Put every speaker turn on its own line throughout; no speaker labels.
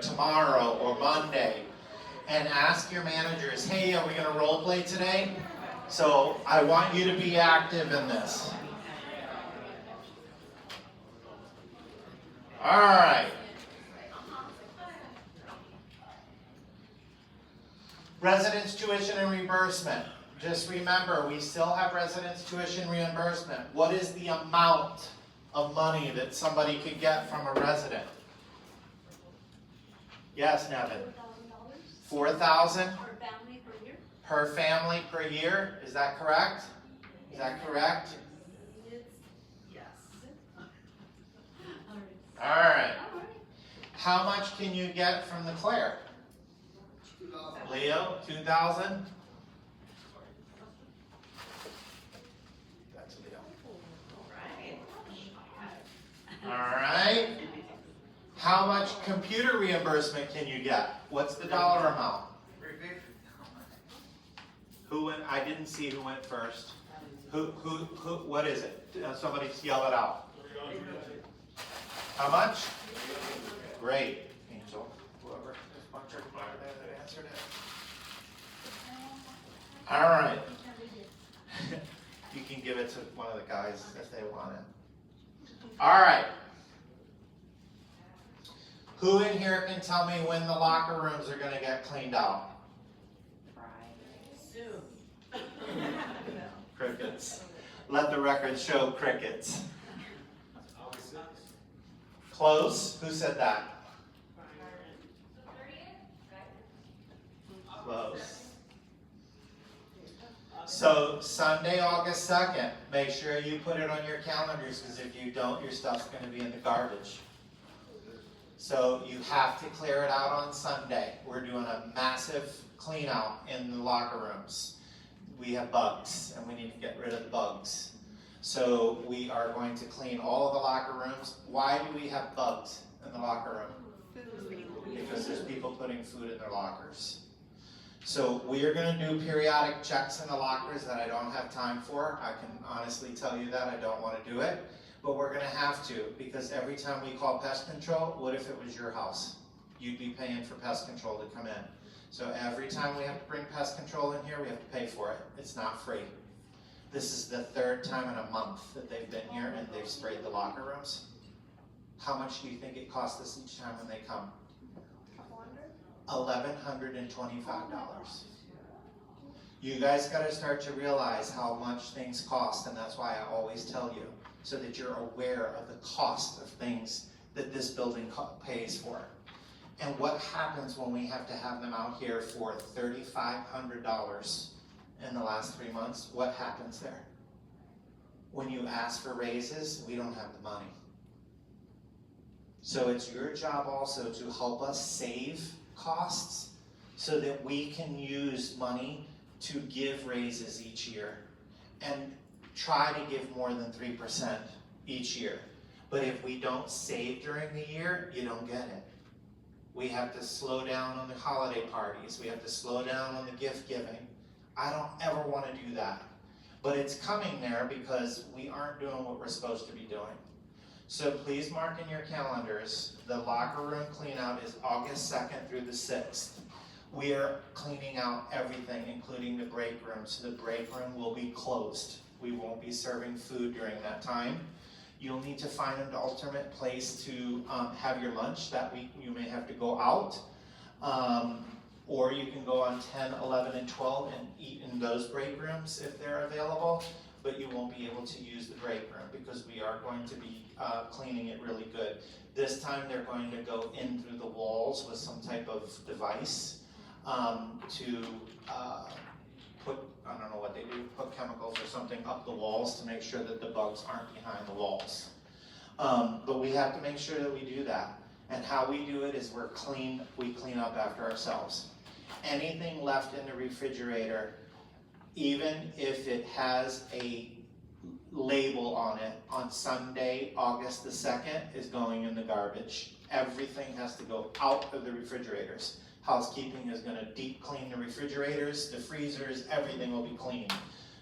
or tomorrow or Monday, and ask your managers, hey, are we going to role play today? So I want you to be active in this. All right. Residence tuition and reimbursement. Just remember, we still have residence tuition reimbursement. What is the amount of money that somebody could get from a resident? Yes, Nevin. $4,000
per family per year.
per family per year. Is that correct? Is that correct?
Yes.
All right. How much can you get from the Claire? Leo, 2,000. That's Leo. All right. How much computer reimbursement can you get? What's the dollar amount? Who went? I didn't see who went first. Who, what is it? Somebody yell it out. How much? Great, Angel. Whoever, there's one there that answered it. All right. You can give it to one of the guys if they want it. All right. Who in here can tell me when the locker rooms are going to get cleaned out?
Soon.
Crickets. Let the record show crickets. Close. Who said that? Close. So Sunday, August 2nd, make sure you put it on your calendars, because if you don't, your stuff's going to be in the garbage. So you have to clear it out on Sunday. We're doing a massive clean out in the locker rooms. We have bugs, and we need to get rid of the bugs. So we are going to clean all of the locker rooms. Why do we have bugs in the locker room? Because there's people putting food in their lockers. So we are going to do periodic checks in the lockers that I don't have time for. I can honestly tell you that I don't want to do it. But we're going to have to, because every time we call pest control, what if it was your house? You'd be paying for pest control to come in. So every time we have to bring pest control in here, we have to pay for it. It's not free. This is the third time in a month that they've been here and they've sprayed the locker rooms. How much do you think it costs us each time when they come? $1,125. You guys got to start to realize how much things cost, and that's why I always tell you, so that you're aware of the cost of things that this building pays for. And what happens when we have to have them out here for $3,500 in the last 3 months? What happens there? When you ask for raises, we don't have the money. So it's your job also to help us save costs so that we can use money to give raises each year and try to give more than 3% each year. But if we don't save during the year, you don't get it. We have to slow down on the holiday parties. We have to slow down on the gift giving. I don't ever want to do that. But it's coming there because we aren't doing what we're supposed to be doing. So please mark in your calendars, the locker room clean out is August 2nd through the 6th. We are cleaning out everything, including the break room. So the break room will be closed. We won't be serving food during that time. You'll need to find an alternate place to have your lunch. That week you may have to go out. Or you can go on 10, 11, and 12 and eat in those break rooms if they're available. But you won't be able to use the break room because we are going to be cleaning it really good. This time they're going to go in through the walls with some type of device to put, I don't know what they do, put chemicals or something up the walls to make sure that the bugs aren't behind the walls. But we have to make sure that we do that. And how we do it is we clean up after ourselves. Anything left in the refrigerator, even if it has a label on it, on Sunday, August the 2nd, is going in the garbage. Everything has to go out of the refrigerators. Housekeeping is going to deep clean the refrigerators, the freezers, everything will be clean.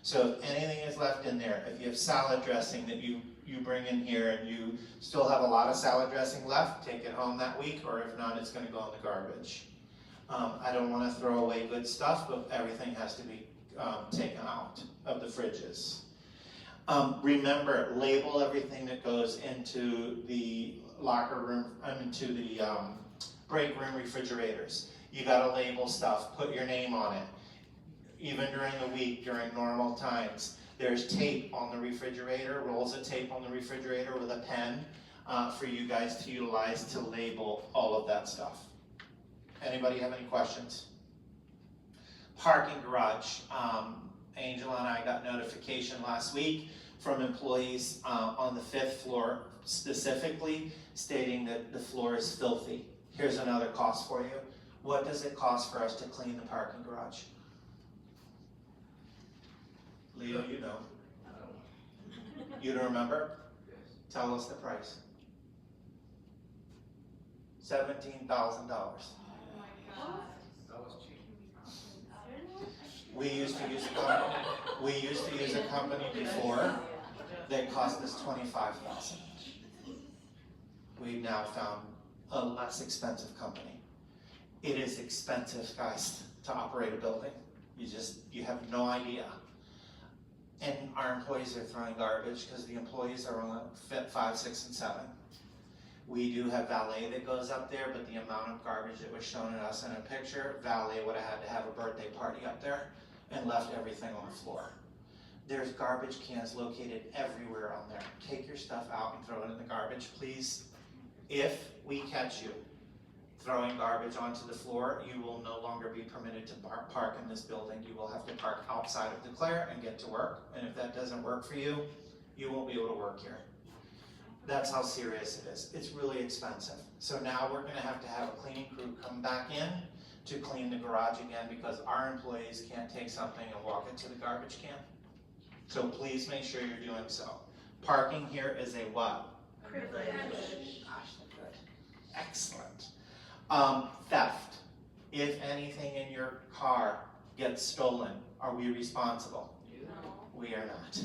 So if anything is left in there, if you have salad dressing that you bring in here and you still have a lot of salad dressing left, take it home that week, or if not, it's gonna go in the garbage. I don't wanna throw away good stuff, but everything has to be taken out of the fridges. Remember, label everything that goes into the locker room, into the break room refrigerators. You gotta label stuff, put your name on it. Even during the week, during normal times, there's tape on the refrigerator, rolls of tape on the refrigerator with a pen for you guys to utilize to label all of that stuff. Anybody have any questions? Parking garage. Angela and I got notification last week from employees on the 5th floor specifically stating that the floor is filthy. Here's another cost for you. What does it cost for us to clean the parking garage? Leo, you know. You don't remember? Tell us the price. $17,000. We used to use a company before that cost us $25,000. We've now found a less expensive company. It is expensive, guys, to operate a building. You have no idea. And our employees are throwing garbage because the employees are only fit 5, 6, and 7. We do have valet that goes up there, but the amount of garbage that was shown to us in a picture, valet would have had to have a birthday party up there and left everything on the floor. There's garbage cans located everywhere on there. Take your stuff out and throw it in the garbage, please. If we catch you throwing garbage onto the floor, you will no longer be permitted to park in this building. You will have to park outside of DeClaire and get to work. And if that doesn't work for you, you won't be able to work here. That's how serious it is. It's really expensive. So now we're gonna have to have a cleaning crew come back in to clean the garage again because our employees can't take something and walk it to the garbage can. So please make sure you're doing so. Parking here is a what?
Privilege.
Gosh, good. Excellent. Theft. If anything in your car gets stolen, are we responsible?
No.
We are not.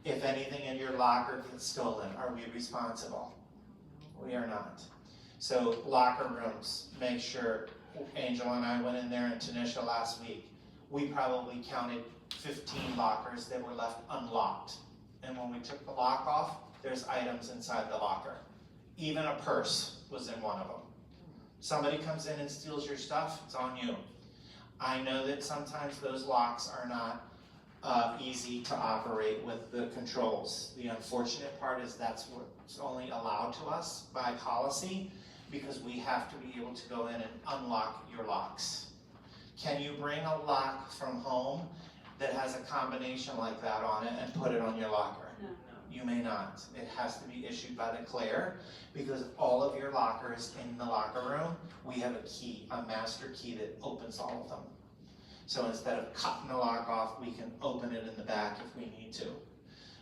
If anything in your locker gets stolen, are we responsible? We are not. So locker rooms, make sure, Angel and I went in there in Tanisha last week. We probably counted 15 lockers that were left unlocked. And when we took the lock off, there's items inside the locker. Even a purse was in one of them. Somebody comes in and steals your stuff, it's on you. I know that sometimes those locks are not easy to operate with the controls. The unfortunate part is that's what's only allowed to us by policy because we have to be able to go in and unlock your locks. Can you bring a lock from home that has a combination like that on it and put it on your locker?
No.
You may not. It has to be issued by the DeClaire because all of your lockers in the locker room, we have a key, a master key that opens all of them. So instead of cutting the lock off, we can open it in the back if we need to.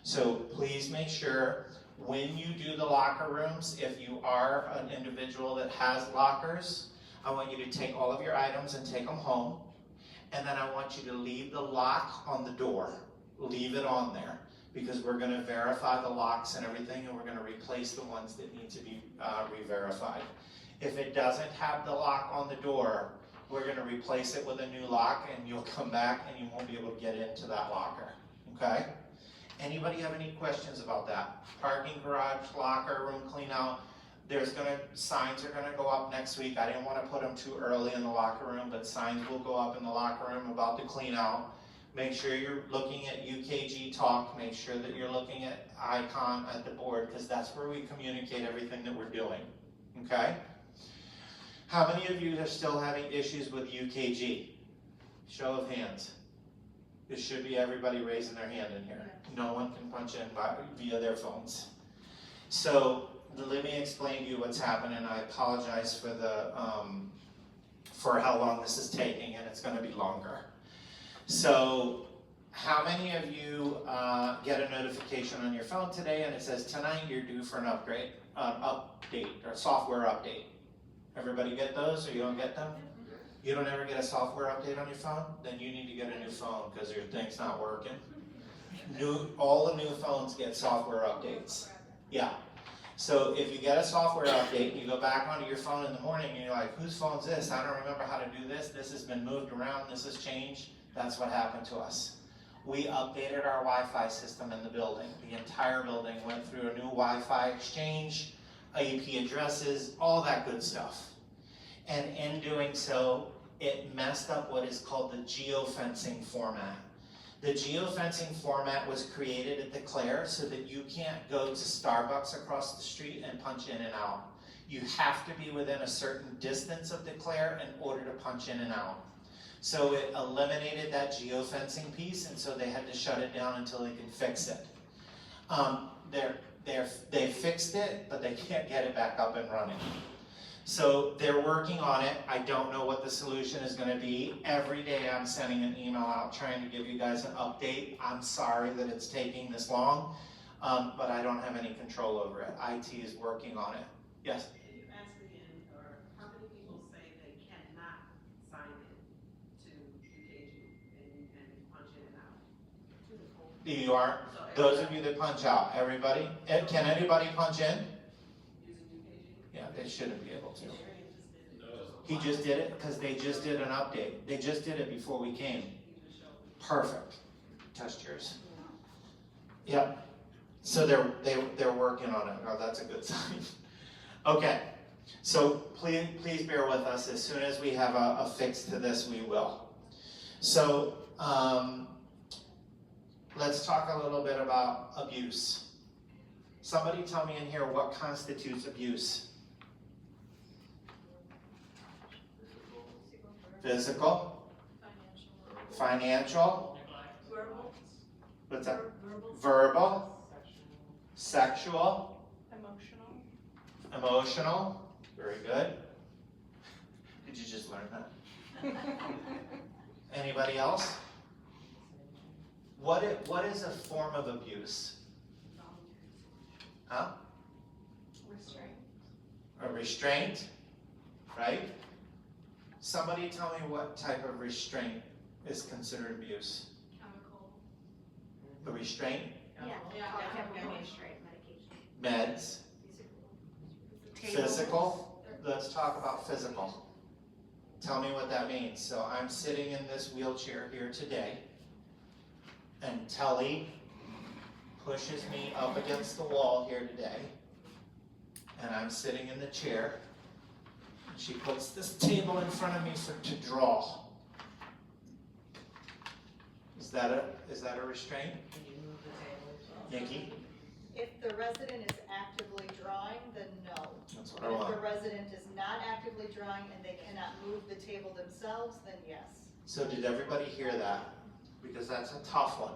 So please make sure when you do the locker rooms, if you are an individual that has lockers, I want you to take all of your items and take them home. And then I want you to leave the lock on the door. Leave it on there because we're going to verify the locks and everything and we're going to replace the ones that need to be re-verified. If it doesn't have the lock on the door, we're going to replace it with a new lock and you'll come back and you won't be able to get into that locker, okay? Anybody have any questions about that? Parking garage, locker, room clean out. Signs are gonna go up next week. I didn't want to put them too early in the locker room, but signs will go up in the locker room about the clean out. Make sure you're looking at UKG Talk. Make sure that you're looking at Icon at the board because that's where we communicate everything that we're doing, okay? How many of you are still having issues with UKG? Show of hands. This should be everybody raising their hand in here. No one can punch in via their phones. So let me explain to you what's happening. I apologize for the for how long this is taking, and it's going to be longer. So how many of you get a notification on your phone today and it says tonight you're due for an update or software update? Everybody get those or you don't get them? You don't ever get a software update on your phone? Then you need to get a new phone because your thing's not working. All the new phones get software updates. Yeah. So if you get a software update, you go back onto your phone in the morning and you're like, whose phone's this? I don't remember how to do this. This has been moved around. This has changed. That's what happened to us. We updated our Wi-Fi system in the building. The entire building went through a new Wi-Fi exchange, IP addresses, all that good stuff. And in doing so, it messed up what is called the geofencing format. The geofencing format was created at the Claire so that you can't go to Starbucks across the street and punch in and out. You have to be within a certain distance of the Claire in order to punch in and out. So it eliminated that geofencing piece, and so they had to shut it down until they can fix it. They fixed it, but they can't get it back up and running. So they're working on it. I don't know what the solution is going to be. Every day I'm sending an email out trying to give you guys an update. I'm sorry that it's taking this long, but I don't have any control over it. IT is working on it. Yes?
Can you ask again, or how many people say they cannot sign in to UKG and you can punch in and out?
You are? Those of you that punch out, everybody? Can anybody punch in?
Using UKG?
Yeah, they shouldn't be able to. He just did it because they just did an update. They just did it before we came. Perfect. Test yours. Yep. So they're working on it. Oh, that's a good sign. Okay. So please bear with us. As soon as we have a fix to this, we will. So let's talk a little bit about abuse. Somebody tell me in here what constitutes abuse. Physical. Financial.
Verbal.
What's that?
Verbal.
Verbal. Sexual.
Emotional.
Emotional. Very good. Did you just learn that? Anybody else? What is a form of abuse? Huh?
Restraint.
A restraint, right? Somebody tell me what type of restraint is considered abuse.
Chemical.
A restraint,
Yeah.
Yeah.
Restraint medication.
meds, physical. Let's talk about physical. Tell me what that means. So I'm sitting in this wheelchair here today, and Telly pushes me up against the wall here today, and I'm sitting in the chair. She puts this table in front of me to draw. Is that a restraint?
Can you move the table?
Nikki?
If the resident is actively drawing, then no.
That's what
But
I
if
want.
the resident is not actively drawing and they cannot move the table themselves, then yes.
So did everybody hear that? Because that's a tough one.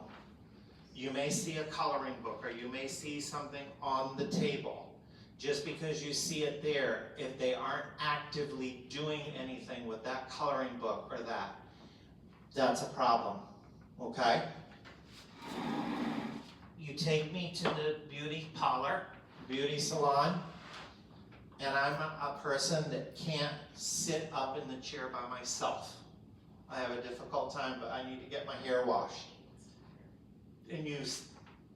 You may see a coloring book or you may see something on the table. Just because you see it there, if they aren't actively doing anything with that coloring book or that's a problem, okay? You take me to the beauty parlor, beauty salon, and I'm a person that can't sit up in the chair by myself. I have a difficult time, but I need to get my hair washed. And you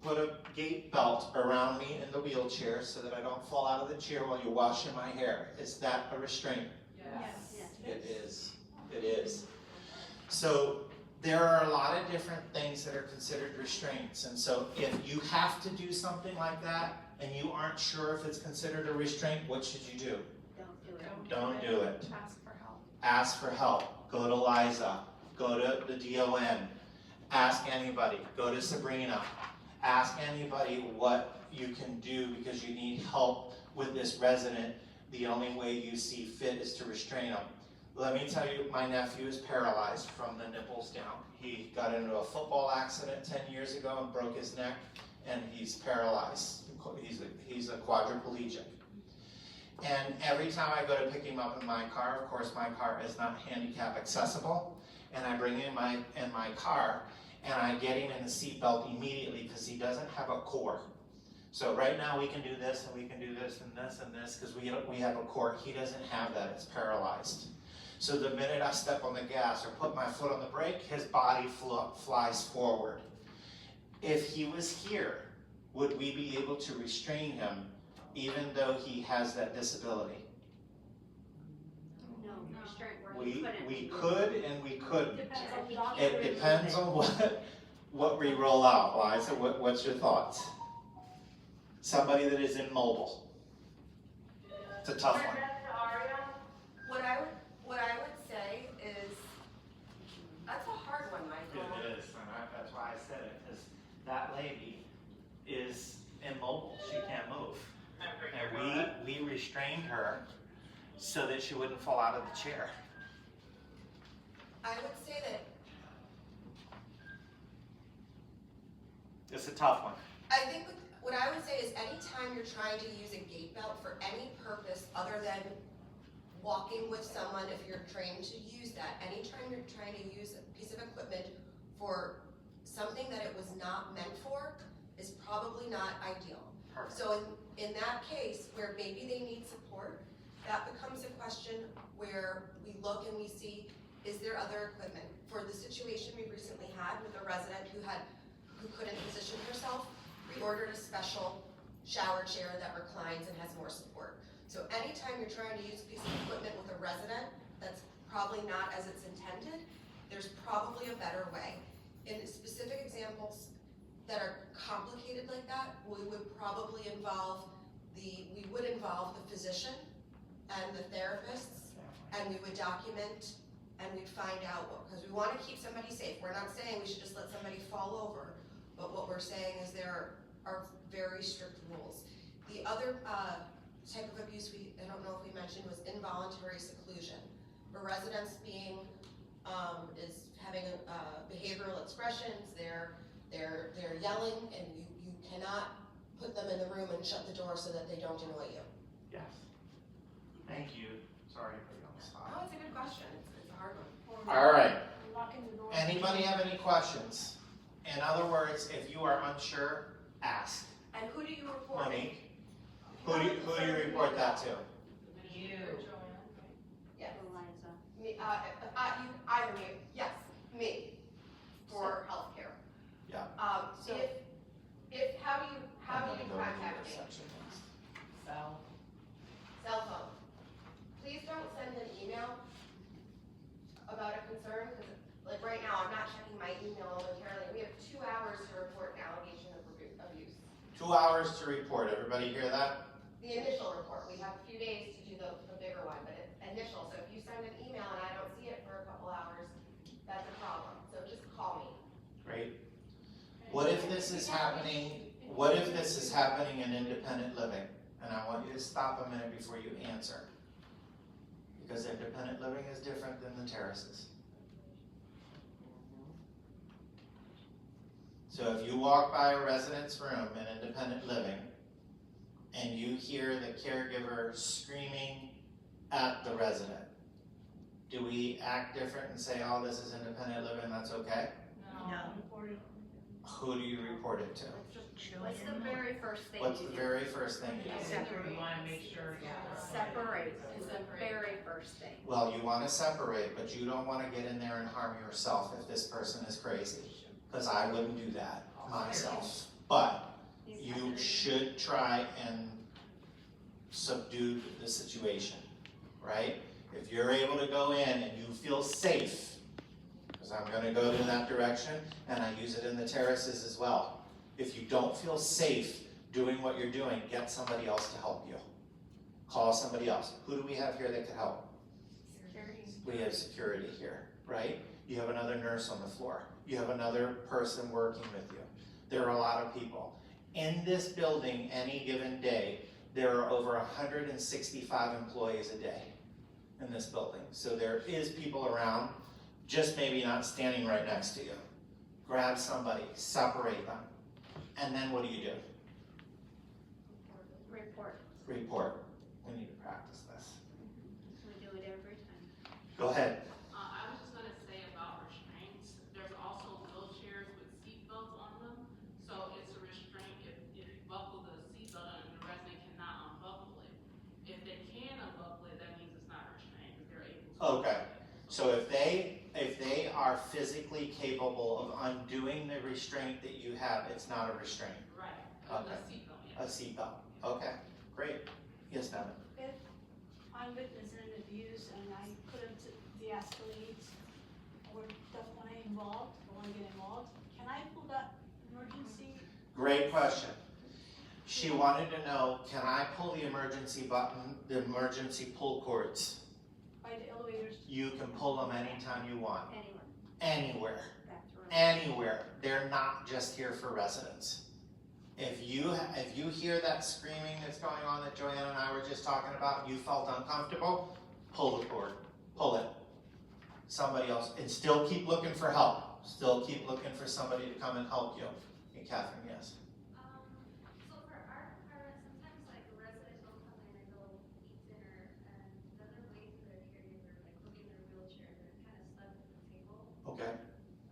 put a gait belt around me in the wheelchair so that I don't fall out of the chair while you're washing my hair. Is that a restraint?
Yes.
It is. It is. So there are a lot of different things that are considered restraints. And so if you have to do something like that and you aren't sure if it's considered a restraint, what should you do?
Don't do it.
Don't do it.
Ask for help.
Ask for help. Go to Liza. Go to the DON. Ask anybody. Go to Sabrina. Ask anybody what you can do because you need help with this resident. The only way you see fit is to restrain them. Let me tell you, my nephew is paralyzed from the nipples down. He got into a football accident 10 years ago and broke his neck, and he's paralyzed. He's a quadriplegic. And every time I go to pick him up in my car, of course my car is not handicap accessible, and I bring him in my car, and I get him in the seatbelt immediately because he doesn't have a core. So right now we can do this, and we can do this, and this, and this, because we have a core. He doesn't have that, it's paralyzed. So the minute I step on the gas or put my foot on the brake, his body flies forward. If he was here, would we be able to restrain him even though he has that disability?
No, restraint where you couldn't.
We could and we couldn't.
Depends on the doctor.
It depends on what we roll out, Liza. What's your thoughts? Somebody that is immobile. It's a tough one.
What I would say is, that's a hard one, Michael.
It is, and that's why I said it, because that lady is immobile. She can't move. And we restrained her so that she wouldn't fall out of the chair.
I would say that,
It's a tough one.
I think what I would say is anytime you're trying to use a gait belt for any purpose other than walking with someone, if you're trained to use that, anytime you're trying to use a piece of equipment for something that it was not meant for is probably not ideal.
Perfect.
So in that case, where maybe they need support, that becomes a question where we look and we see, is there other equipment? For the situation we recently had with a resident who couldn't position herself, we ordered a special shower chair that reclines and has more support. So anytime you're trying to use a piece of equipment with a resident that's probably not as it's intended, there's probably a better way. In specific examples that are complicated like that, we would probably involve the physician and the therapists, and we would document and we'd find out what, because we want to keep somebody safe. We're not saying we should just let somebody fall over, but what we're saying is there are very strict rules. The other type of abuse I don't know if we mentioned, was involuntary seclusion. Where residents is having behavioral expressions, they're yelling, and you cannot put them in the room and shut the door so that they don't annoy you.
Yes. Thank you. Sorry to put you on the spot.
Oh, it's a good question. It's a hard one.
All right.
Locking the door.
Anybody have any questions? In other words, if you are unsure, ask.
And who do you report?
Monique, who do you report that to?
You. Yes.
Eliza.
Me, either me, yes, me, for healthcare.
Yeah.
So if, how do you contact me? Cell phone. Please don't send an email about a concern, because like right now, I'm not checking my email momentarily. We have 2 hours to report an allegation of abuse.
2 hours to report. Everybody hear that?
The initial report, we have a few days to do the bigger one, but it's initial. So if you send an email and I don't see it for a couple hours, that's a problem. So just call me.
Great. What if this is happening? What if this is happening in independent living? And I want you to stop a minute before you answer, because independent living is different than the terraces. So if you walk by a resident's room in independent living and you hear the caregiver screaming at the resident, do we act different and say, oh, this is independent living, that's okay?
No.
Who do you report it to?
What's the very first thing
What's
you
the
do?
very first thing you do?
Separate.
We wanna make sure.
Separate is the very first thing.
Well, you want to separate, but you don't want to get in there and harm yourself if this person is crazy, because I wouldn't do that myself. But you should try and subdue the situation, right? If you're able to go in and you feel safe, because I'm going to go in that direction, and I use it in the terraces as well. If you don't feel safe doing what you're doing, get somebody else to help you. Call somebody else. Who do we have here that could help? We have security here, right? You have another nurse on the floor. You have another person working with you. There are a lot of people. In this building, any given day, there are over 165 employees a day in this building. So there is people around, just maybe not standing right next to you. Grab somebody, separate them, and then what do?
Report.
Report. We need to practice this.
We do it every time.
Go ahead.
I was just gonna say about restraints, there's also wheelchairs with seat belts on them. So it's a restraint if you buckle the seat belt and the resident cannot unbuckle it. If they can unbuckle it, that means it's not restrained, they're able to.
Okay.
do that.
So if they are physically capable of undoing the restraint that you have, it's not a restraint,
Right.
Okay.
The seatbelt, yeah.
a seatbelt. Okay, great. Yes, Devin?
I'm witnessing abuse and I couldn't de-escalate or don't wanna get involved, can I pull that emergency?
Great question. She wanted to know, can I pull the emergency button, the emergency pull cords?
By the elevators?
You can pull them anytime you want,
Anyone,
anywhere,
bathroom.
anywhere. They're not just here for residents. If you hear that screaming that's going on that Joanne and I were just talking about, and you felt uncomfortable, pull the cord, pull it. Somebody else, and still keep looking for help. Still keep looking for somebody to come and help you. Hey, Catherine, yes.
So for our department, sometimes like a resident will come in and they'll eat dinner and then they're waiting for their caregiver, like looking in their wheelchair, and they're kind of stuck at the table.
Okay.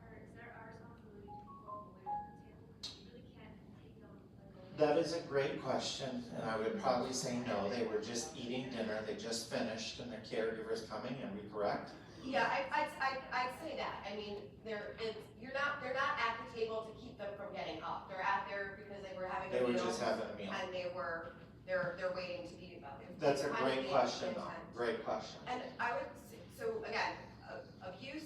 Or is there our responsibility to walk away from the table? Because you really can't take them like away.
That is a great question, and I would probably say no. They were just eating dinner, they just finished, and their caregiver's coming in, we correct?
Yeah, I'd say that. I mean, they're not at the table to keep them from getting up. They're at there because they were having
They
a
were
meal
just having a meal.
and they're waiting to eat about it.
That's a
Kind of
great
the
question though,
intent.
great question.
And I would, so again, abuse,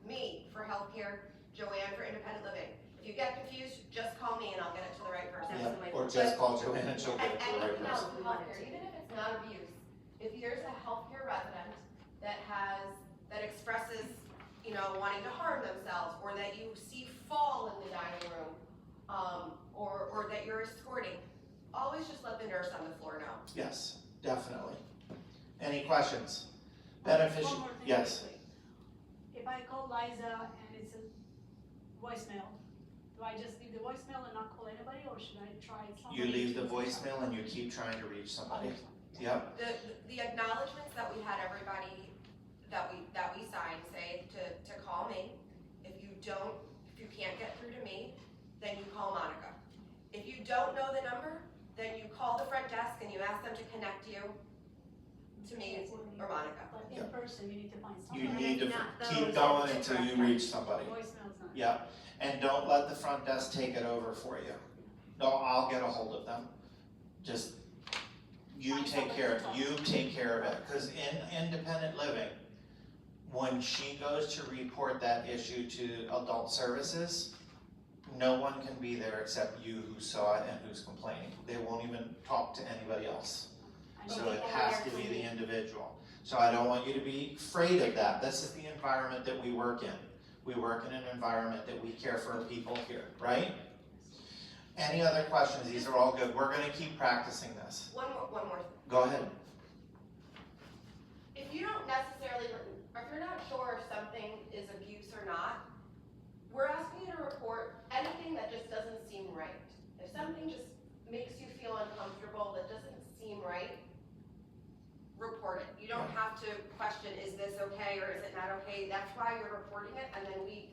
me for healthcare, Joanne for independent living. If you get confused, just call me and I'll get it to the right person.
Yeah, or just call Joanne and she'll
And
get it to the right
anything else
person.
in healthcare, even if it's not abuse, if there's a healthcare resident that expresses, wanting to harm themselves, or that you see fall in the dining room, or that you're escorting, always just let the nurse on the floor know.
Yes, definitely. Any questions?
One
Beneficial,
more thing
yes.
quickly. If I call Liza and it's a voicemail, do I just leave the voicemail and not call anybody, or should I try somebody?
You leave the
to-
voicemail and you keep trying to reach somebody. Yep,
The acknowledgements that we had everybody, that we signed, say to call me. If you can't get through to me, then you call Monica. If you don't know the number, then you call the front desk and you ask them to connect you to me or Monica.
But in
Yep.
person, you need to find
you
somebody.
need to
Not
keep
those
going
that
until you
direct
reach somebody.
Voicemail's not.
Yep, and don't let the front desk take it over for you. No, I'll get a hold of them. Just, you
Find
take
somebody
care
to
of,
talk
you
to.
take care of it, cause in independent living, when she goes to report that issue to adult services, no one can be there except you who saw it and who's complaining. They won't even talk to anybody else.
I know
So it
people
has
are
to be
for
the
me.
individual. So I don't want you to be afraid of that. This is the environment that we work in. We work in an environment that we care for people here, right? Any other questions? These are all good. We're gonna keep practicing this.
One more thing.
Go ahead.
If you don't necessarily, or if you're not sure if something is abuse or not, we're asking you to report anything that just doesn't seem right. If something just makes you feel uncomfortable, that doesn't seem right, report it. You don't have to question, is this okay or is it not okay? That's why you're reporting it, and then we.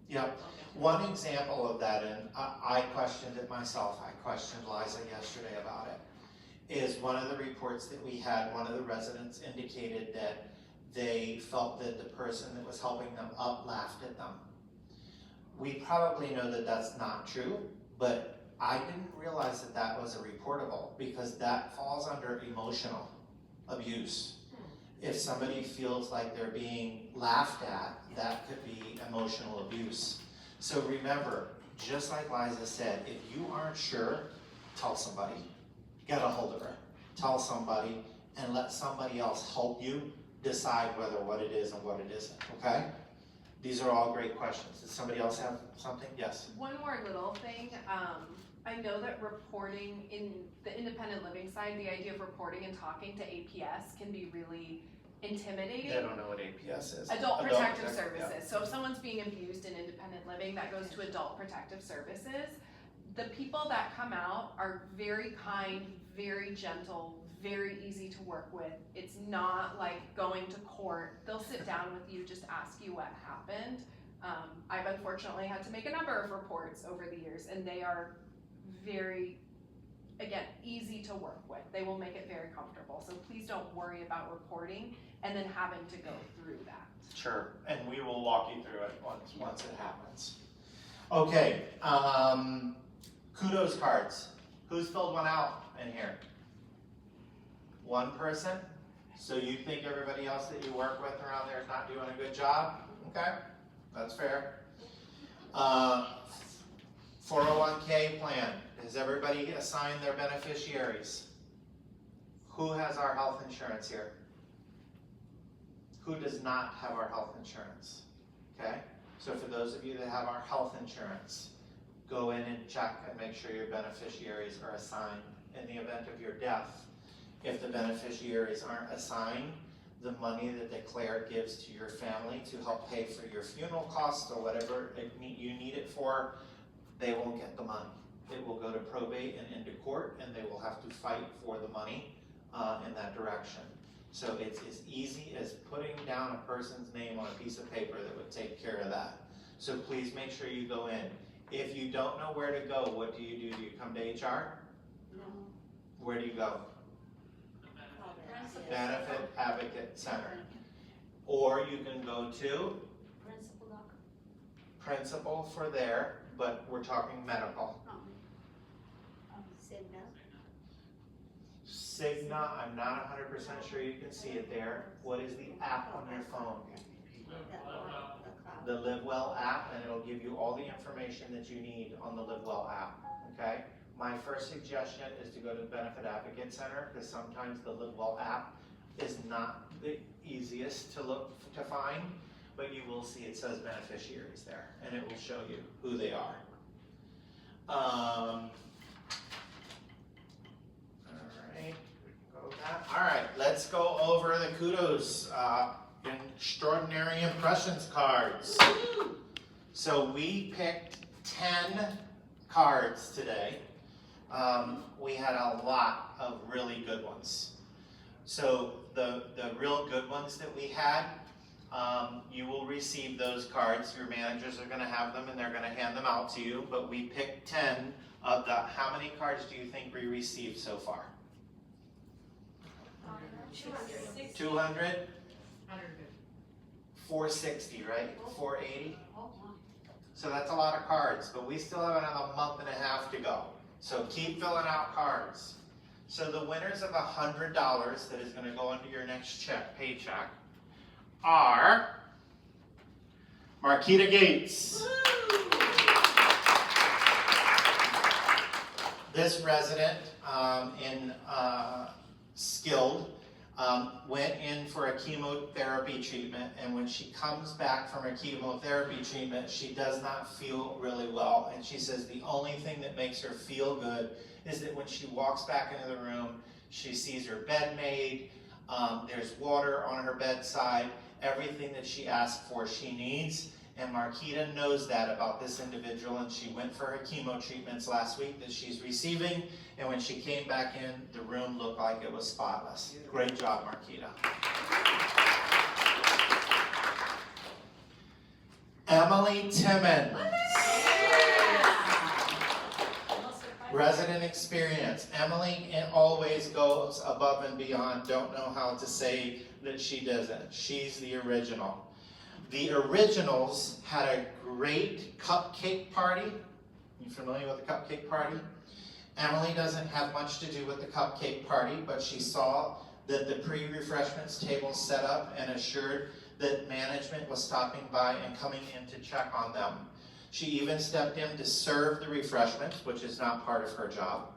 Yep. One example of that, and I questioned it myself, I questioned Liza yesterday about it, is one of the reports that we had, one of the residents indicated that they felt that the person that was helping them up laughed at them. We probably know that that's not true, but I didn't realize that that was a reportable, because that falls under emotional abuse. If somebody feels like they're being laughed at, that could be emotional abuse. So remember, just like Liza said, if you aren't sure, tell somebody. Get a hold of her. Tell somebody and let somebody else help you decide whether what it is and what it isn't, okay? These are all great questions. Does somebody else have something? Yes.
One more little thing, I know that reporting in the independent living side, the idea of reporting and talking to APS can be really intimidating.
They don't know what APS is.
Adult Protective
yeah.
Services, so if someone's being abused in independent living, that goes to Adult Protective Services. The people that come out are very kind, very gentle, very easy to work with. It's not like going to court. They'll sit down with you, just ask you what happened. I've unfortunately had to make a number of reports over the years, and they are very again, easy to work with. They will make it very comfortable. So please don't worry about reporting and then having to go through that.
Sure, and we will walk you through it once it happens. Okay, kudos cards. Who's filled one out in here? One person? So you think everybody else that you work with around there is not doing a good job? Okay, that's fair. 401k plan. Has everybody assigned their beneficiaries? Who has our health insurance here? Who does not have our health insurance? Okay, so for those of you that have our health insurance, go in and check and make sure your beneficiaries are assigned. In the event of your death, if the beneficiaries aren't assigned, the money that Claire gives to your family to help pay for your funeral costs or whatever you need it for, they won't get the money. It will go to probate and into court, and they will have to fight for the money in that direction. So it's as easy as putting down a person's name on a piece of paper that would take care of that. So please make sure you go in. If you don't know where to go, what do? Do you come to HR?
No.
Where do you go? Benefit Advocate Center. Or you can go to Principal for there, but we're talking medical. Cigna, I'm not 100% sure you can see it there. What is the app on your phone? The LiveWell app, and it'll give you all the information that you need on the LiveWell app, okay? My first suggestion is to go to the Benefit Advocate Center, because sometimes the LiveWell app is not the easiest to find, but you will see it says beneficiaries there, and it will show you who they are. All right, let's go over the kudos, extraordinary impressions cards. So we picked 10 cards today. We had a lot of really good ones. So the real good ones that we had, you will receive those cards. Your managers are gonna have them and they're gonna hand them out to you, but we picked 10 of the, how many cards do you think we received so far? 200? 460, right? 480? So that's a lot of cards, but we still have another month and a half to go. So keep filling out cards. So the winners of $100 that is going to go into your next paycheck are Marquita Gates. This resident in Skilled went in for a chemotherapy treatment, and when she comes back from her chemotherapy treatment, she does not feel really well, and she says the only thing that makes her feel good is that when she walks back into the room, she sees her bed made, there's water on her bedside, everything that she asked for she needs, and Marquita knows that about this individual, and she went for her chemo treatments last week that she's receiving, and when she came back in, the room looked like it was spotless. Great job, Marquita. Emily Timmons. Resident experience. Emily always goes above and beyond. Don't know how to say that she doesn't. She's the original. The originals had a great cupcake party. You familiar with the cupcake party? Emily doesn't have much to do with the cupcake party, but she saw that the pre-refreshments table set up and assured that management was stopping by and coming in to check on them. She even stepped in to serve the refreshments, which is not part of her job.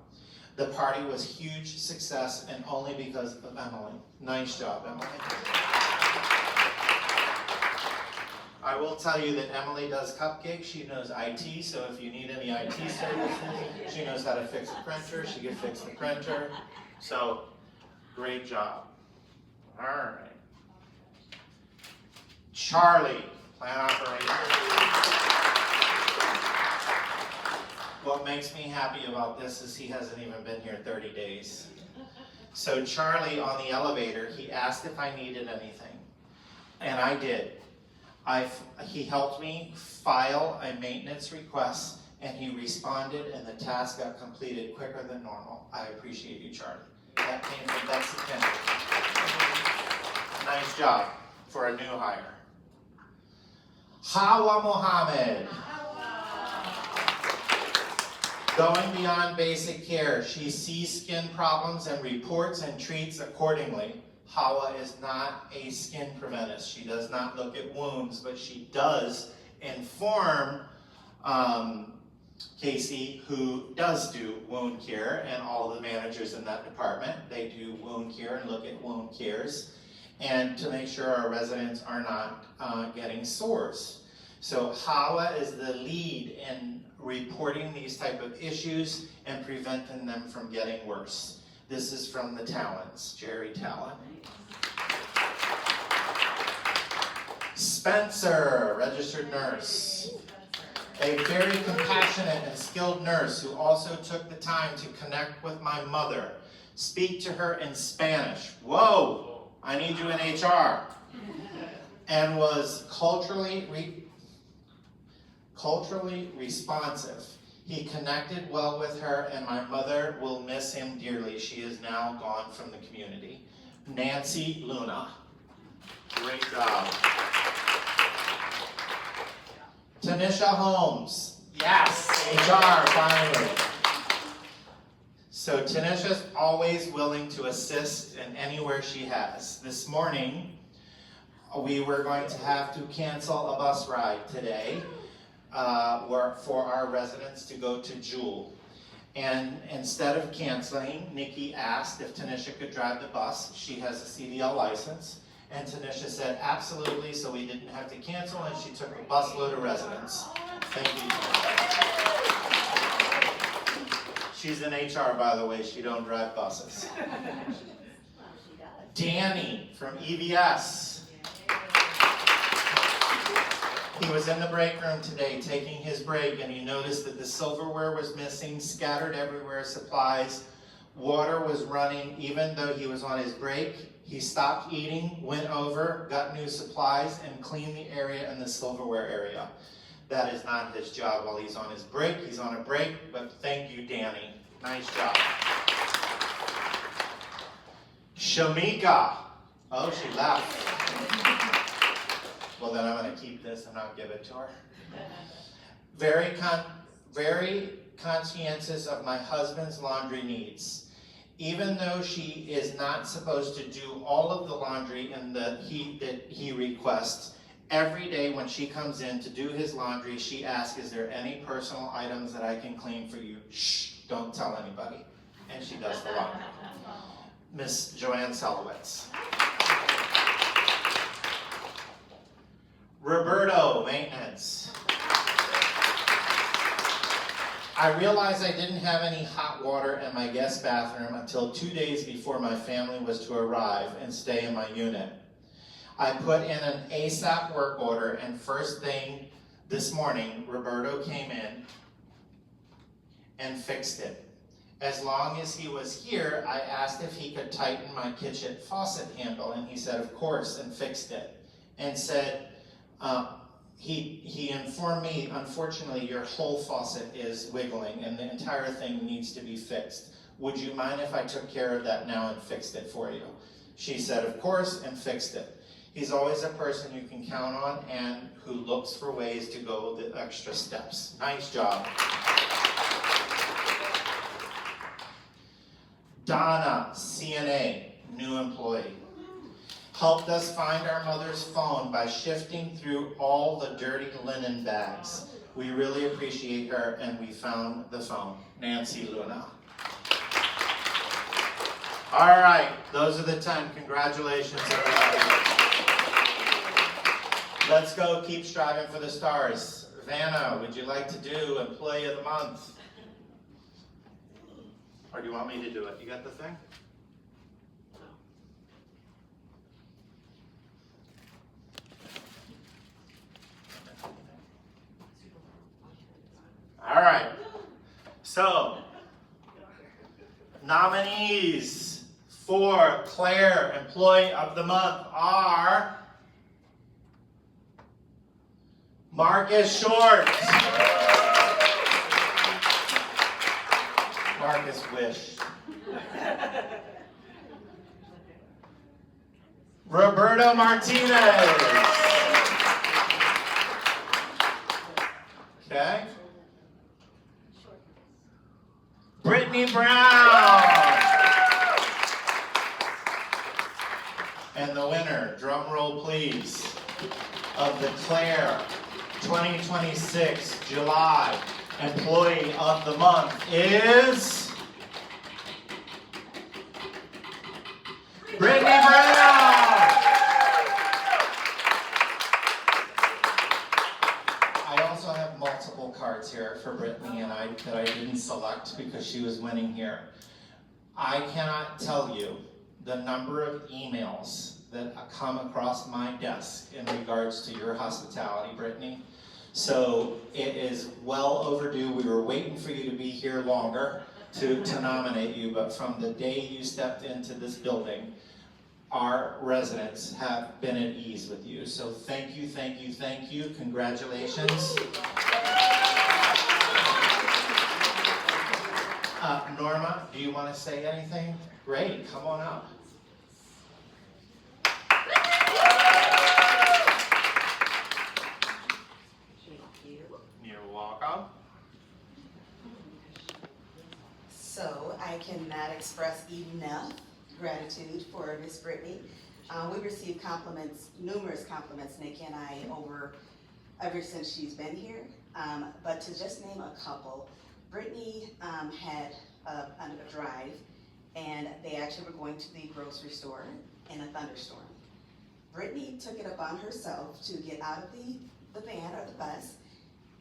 The party was a huge success, and only because of Emily. Nice job, Emily. I will tell you that Emily does cupcakes. She knows IT, so if you need any IT services, she knows how to fix a printer. She can fix the printer. So, great job. All right. Charlie, plant operator. What makes me happy about this is he hasn't even been here 30 days. So Charlie, on the elevator, he asked if I needed anything, and I did. He helped me file a maintenance request and he responded, and the task got completed quicker than normal. I appreciate you, Charlie. That came from Betsy Kennedy. Nice job for a new hire. Hawa Mohammed. Going beyond basic care, she sees skin problems and reports and treats accordingly. Hawa is not a skin preventist. She does not look at wounds, but she does inform Casey, who does do wound care, and all the managers in that department. They do wound care and look at wound cares, and to make sure our residents are not getting sores. So Hawa is the lead in reporting these type of issues and preventing them from getting worse. This is from the Talons, Jerry Talon. Spencer, registered nurse. A very compassionate and skilled nurse who also took the time to connect with my mother, speak to her in Spanish. Whoa, I need you in HR. And was culturally responsive. He connected well with her, and my mother will miss him dearly. She is now gone from the community. Nancy Luna. Great job. Tanisha Holmes. Yes, HR, finally. So Tanisha's always willing to assist in anywhere she has. This morning, we were going to have to cancel a bus ride today for our residents to go to Jewel. And instead of canceling, Nikki asked if Tanisha could drive the bus. She has a CDL license. And Tanisha said, absolutely, so we didn't have to cancel, and she took a busload of residents. Thank you. She's in HR, by the way. She don't drive buses. Danny from EVS. He was in the break room today taking his break, and he noticed that the silverware was missing, scattered everywhere, supplies. Water was running even though he was on his break. He stopped eating, went over, got new supplies, and cleaned the area in the silverware area. That is not his job while he's on his break. He's on a break, but thank you, Danny. Nice job. Shamika. Oh, she left. Well, then I'm going to keep this and not give it to her. Very conscientious of my husband's laundry needs. Even though she is not supposed to do all of the laundry that he requests, every day when she comes in to do his laundry, she asks, is there any personal items that I can clean for you? Shh, don't tell anybody. And she does the laundry. Miss Joanne Selowitz. Roberto, maintenance. I realized I didn't have any hot water in my guest bathroom until 2 days before my family was to arrive and stay in my unit. I put in an ASAP work order, and first thing this morning, Roberto came in and fixed it. As long as he was here, I asked if he could tighten my kitchen faucet handle, and he said, of course, and fixed it. And said, he informed me, unfortunately, your whole faucet is wiggling and the entire thing needs to be fixed. Would you mind if I took care of that now and fixed it for you? She said, of course, and fixed it. He's always a person you can count on and who looks for ways to go the extra steps. Nice job. Donna, CNA, new employee. Helped us find our mother's phone by shifting through all the dirty linen bags. We really appreciate her, and we found the phone. Nancy Luna. All right, those are the 10. Congratulations, everybody. Let's go keep striving for the stars. Vanna, would you like to do Employee of the Month? Or do you want me to do it? You got the thing? All right, so nominees for Claire Employee of the Month are Marcus Short, Marcus wished. Roberto Martinez. Okay. Brittany Brown. And the winner, drum roll please, of the Claire 2026 July Employee of the Month is Brittany Brown. I also have multiple cards here for Brittany and that I didn't select because she was winning here. I cannot tell you the number of emails that come across my desk in regards to your hospitality, Brittany. So it is well overdue. We were waiting for you to be here longer to nominate you, but from the day you stepped into this building, our residents have been at ease with you. So thank you, thank you, thank you. Congratulations. Norma, do you want to say anything? Great, come on up. You're welcome.
So I cannot express enough gratitude for Miss Brittany. We received compliments, numerous compliments, Nikki and I, ever since she's been here. But to just name a couple, Brittany had a drive, and they actually were going to the grocery store in a thunderstorm. Brittany took it upon herself to get out of the van or the bus,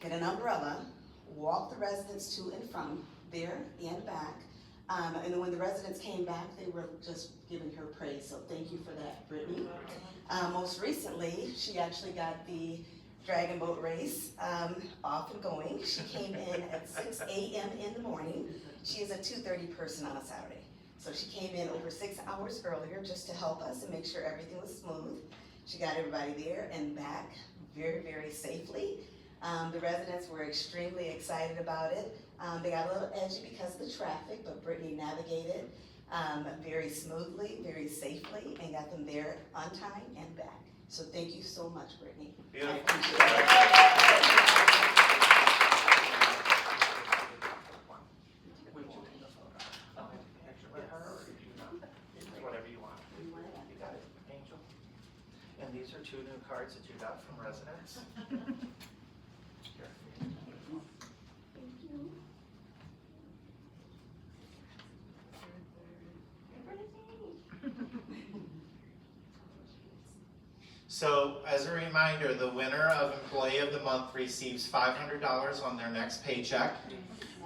get an umbrella, walk the residents to and from there and back. And then when the residents came back, they were just giving her praise. So thank you for that, Brittany. Most recently, she actually got the Dragon Boat Race off and going. She came in at 6 a.m. in the morning. She is a 2:30 person on a Saturday. So she came in over 6 hours earlier just to help us and make sure everything was smooth. She got everybody there and back very, very safely. The residents were extremely excited about it. They got a little edgy because of the traffic, but Brittany navigated very smoothly, very safely, and got them there on time and back. So thank you so much, Brittany.
Beautiful.
I appreciate it.
Would you take a photo? Picture with her, or do you not? Whatever you want. You got it, Angel. And these are 2 new cards that you got from residents. Here. So, as a reminder, the winner of Employee of the Month receives $500 on their next paycheck.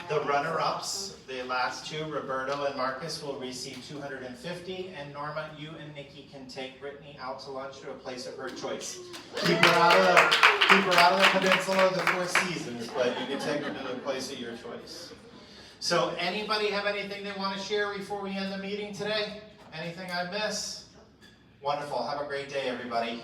The runner-ups, the last 2, Roberto and Marcus, will receive $250, and Norma, you and Nikki can take Brittany out to lunch to a place of her choice. Keep her out of the peninsula of the 4 seasons, but you can take her to the place of your choice. So, anybody have anything they want to share before we end the meeting today? Anything I miss? Wonderful. Have a great day, everybody.